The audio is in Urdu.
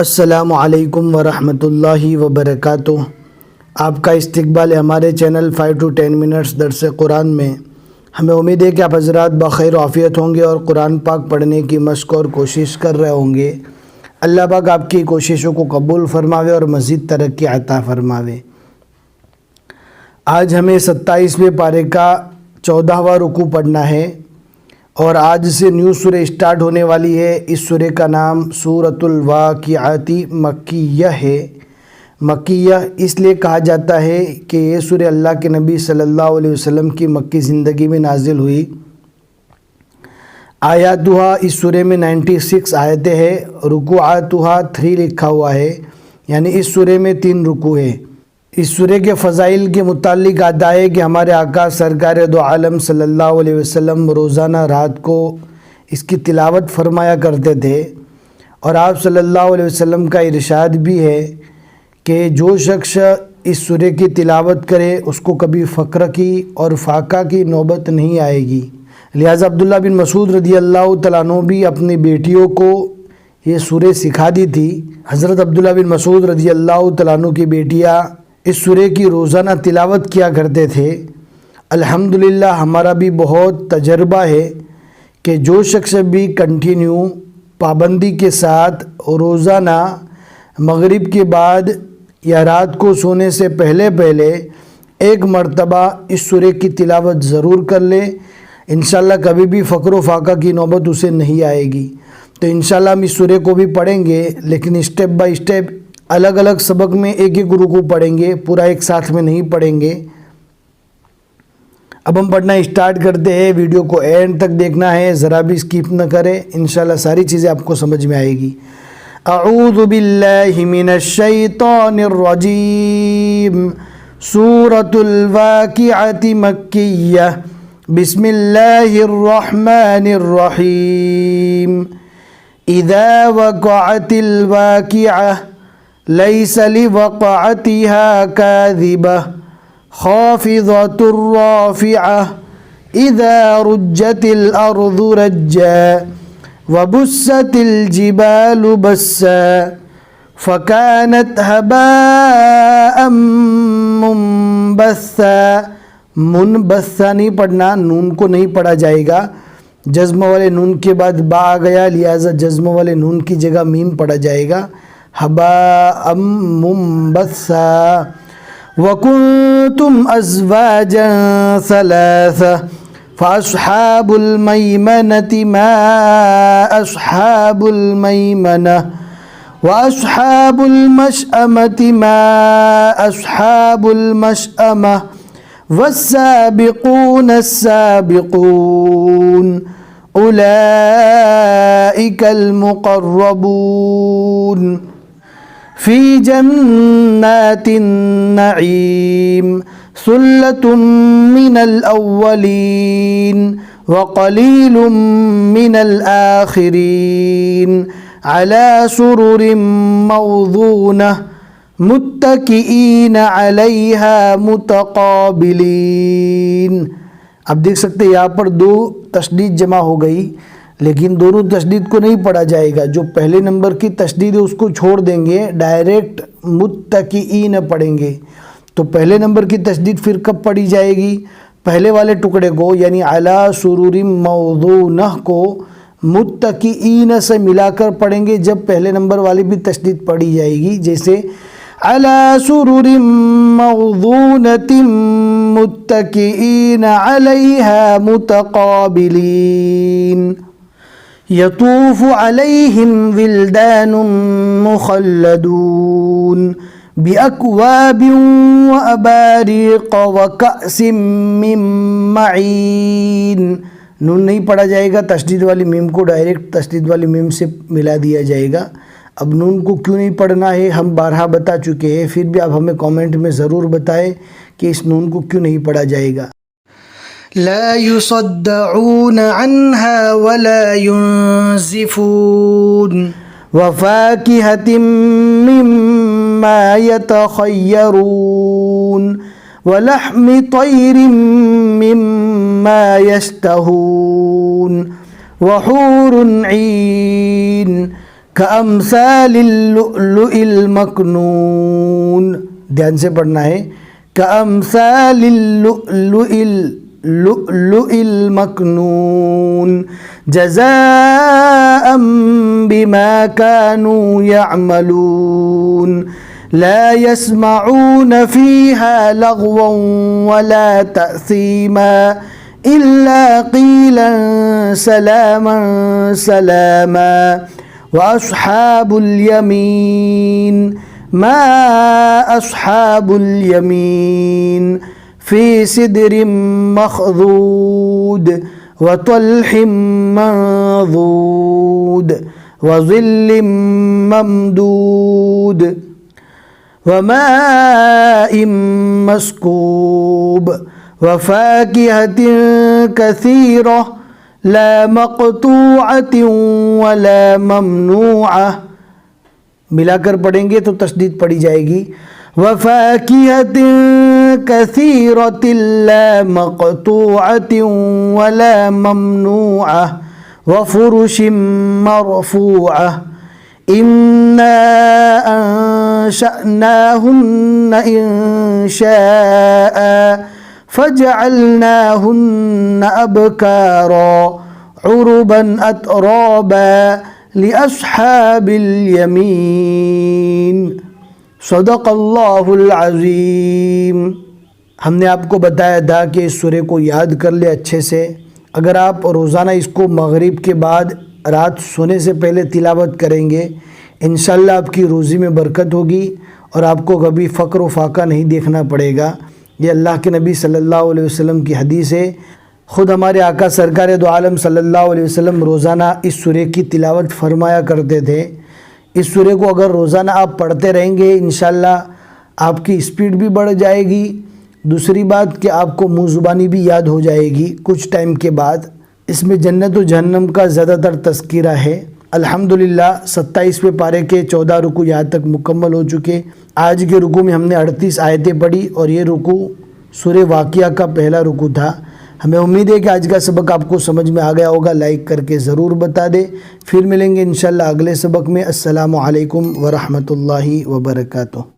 السلام علیکم ورحمۃ اللہ وبرکاتہ۔ آپ کا استقبال ہے ہمارے چینل 5 to 10 منٹس درس قرآن میں۔ ہمیں امید ہے کہ آپ حضرات بخیر و عافیت ہوں گے اور قرآن پاک پڑھنے کی مشق اور کوشش کر رہے ہوں گے۔ اللہ پاک آپ کی کوششوں کو قبول فرماوے اور مزید ترقی عطا فرماوے۔ آج ہمیں 27ویں پارے کا 14واں رکوع پڑھنا ہے اور آج سے نیو سورہ اسٹارٹ ہونے والی ہے۔ اس سورہ کا نام سورۃ الواقعات مکیہ ہے۔ مکیہ اس لیے کہا جاتا ہے کہ یہ سورہ اللہ کے نبی صلی اللہ علیہ وسلم کی مکی زندگی میں نازل ہوئی۔ آیاتہا اس سورہ میں 96 آیتیں ہیں۔ رکوعاتہا 3 لکھا ہوا ہے، یعنی اس سورہ میں 3 رکوع ہیں۔ اس سورہ کے فضائل کے متعلق آتا ہے کہ ہمارے آقا سرکار دو عالم صلی اللہ علیہ وسلم روزانہ رات کو اس کی تلاوت فرمایا کرتے تھے، اور آپ صلی اللہ علیہ وسلم کا ارشاد بھی ہے کہ جو شخص اس سورہ کی تلاوت کرے اس کو کبھی فقر کی اور فاقہ کی نوبت نہیں آئے گی۔ لہٰذا عبداللہ بن مسعود رضی اللہ تعالیٰ عنہ بھی اپنی بیٹیوں کو یہ سورہ سکھا دی تھی۔ حضرت عبداللہ بن مسعود رضی اللہ تعالیٰ عنہ کی بیٹیاں اس سورہ کی روزانہ تلاوت کیا کرتے تھے۔ الحمدللہ ہمارا بھی بہت تجربہ ہے کہ جو شخص بھی کنٹینیو پابندی کے ساتھ روزانہ مغرب کے بعد یا رات کو سونے سے پہلے ایک مرتبہ اس سورہ کی تلاوت ضرور کر لے، انشاءاللہ کبھی بھی فقر و فاقہ کی نوبت اسے نہیں آئے گی۔ تو انشاءاللہ ہم اس سورہ کو بھی پڑھیں گے، لیکن اسٹیپ بائی اسٹیپ الگ الگ سبق میں ایک ایک رکوع پڑھیں گے، پورا ایک ساتھ میں نہیں پڑھیں گے۔ اب ہم پڑھنا اسٹارٹ کرتے ہیں۔ ویڈیو کو اینڈ تک دیکھنا ہے، ذرا بھی اسکپ نہ کریں، انشاءاللہ ساری چیزیں آپ کو سمجھ میں آئے گی۔ اعوذ باللہ من الشیطان الرجیم۔ سورۃ الواقعات مکیہ۔ بسم اللہ الرحمن الرحیم۔ اذا وقعت الواقعہ لیس لوقعتها کاذبہ خافضۃ رافعہ اذا رجت الارض رجا وبست الجبال بسا فکانت ہباء منبثا۔ منبثا نہیں پڑھنا، نون کو نہیں پڑھا جائے گا، جزم والے نون کے بعد با آ گیا، لہٰذا جزم والے نون کی جگہ میم پڑھا جائے گا۔ ہباء منبثا وکنتم ازواجا ثلاثا فاصحاب المیمنۃ ما اصحاب المیمنہ واصحاب المشأمۃ ما اصحاب المشأمہ والسابقون السابقون اولئک المقربون فی جنات النعیم ثلۃ من الاولین وقلیل من الآخرین علی سرر موضونہ متکئین علیہا متقابلین۔ اب دیکھ سکتے ہیں یہاں پر 2 تشدید جمع ہو گئی، لیکن دونوں تشدید کو نہیں پڑھا جائے گا۔ جو پہلے نمبر کی تشدید ہے اس کو چھوڑ دیں گے، ڈائریکٹ متکئین پڑھیں گے۔ تو پہلے نمبر کی تشدید پھر کب پڑھی جائے گی؟ پہلے والے ٹکڑے کو یعنی علی سرور موضونہ کو متکئین سے ملا کر پڑھیں گے جب پہلے نمبر والی بھی تشدید پڑھی جائے گی، جیسے علی سرر موضونۃ متکئین علیہا متقابلین یطوف علیہم ولدان مخلدون بأکواب وأباریق وکأس من معین۔ نون نہیں پڑھا جائے گا، تشدید والی میم کو ڈائریکٹ تشدید والی میم سے ملا دیا جائے گا۔ اب نون کو کیوں نہیں پڑھنا ہے ہم بارہا بتا چکے ہیں، پھر بھی آپ ہمیں کامنٹ میں ضرور بتائیں کہ اس نون کو کیوں نہیں پڑھا جائے گا۔ لا يصدعون عنها ولا ينزفون وفاكهة مما يتخيرون ولحم طير مما يشتهون وحور عين کأمثال اللؤلؤ المکنون، دھیان سے پڑھنا ہے، کأمثال اللؤلؤ المکنون جزاء بما كانوا يعملون لا يسمعون فيها لغوا ولا تأثيما إلا قيلا سلاما سلاما وأصحاب اليمين ما أصحاب اليمين في سدر مخضود وطلح منضود وظل ممدود وماء مسكوب وفاكهة كثيرة لا مقطوعة ولا ممنوعة، ملا کر پڑھیں گے تو تشدید پڑھی جائے گی، وفاكهة كثيرة لا مقطوعة ولا ممنوعة وفرش مرفوعة إنا أنشأناهن إنشاء فجعلناهن أبكارا عربا أترابا لأصحاب اليمين صدق اللہ العظیم۔ ہم نے آپ کو بتایا تھا کہ اس سورے کو یاد کر لے اچھے سے، اگر آپ روزانہ اس کو مغرب کے بعد رات سونے سے پہلے تلاوت کریں گے انشاءاللہ آپ کی روزی میں برکت ہوگی اور آپ کو کبھی فقر و فاقہ نہیں دیکھنا پڑے گا۔ یہ اللہ کے نبی صلی اللہ علیہ وسلم کی حدیث ہے، خود ہمارے آقا سرکار دو عالم صلی اللہ علیہ وسلم روزانہ اس سورے کی تلاوت فرمایا کرتے تھے۔ اس سورے کو اگر روزانہ آپ پڑھتے رہیں گے انشاءاللہ آپ کی اسپیڈ بھی بڑھ جائے گی، دوسری بات کہ آپ کو منہ زبانی بھی یاد ہو جائے گی کچھ ٹائم کے بعد۔ اس میں جنت و جہنم کا زیادہ تر تذکرہ ہے۔ الحمدللہ 27ویں پارے کے 14 رکوع یہاں تک مکمل ہو چکے۔ آج کے رکوع میں ہم نے 38 آیتیں پڑھی اور یہ رکوع سورہ واقعہ کا پہلا رکوع تھا۔ ہمیں امید ہے کہ آج کا سبق آپ کو سمجھ میں آ گیا ہوگا، لائک کر کے ضرور بتا دیں۔ پھر ملیں گے انشاءاللہ اگلے سبق میں۔ السلام علیکم ورحمۃ اللہ وبرکاتہ۔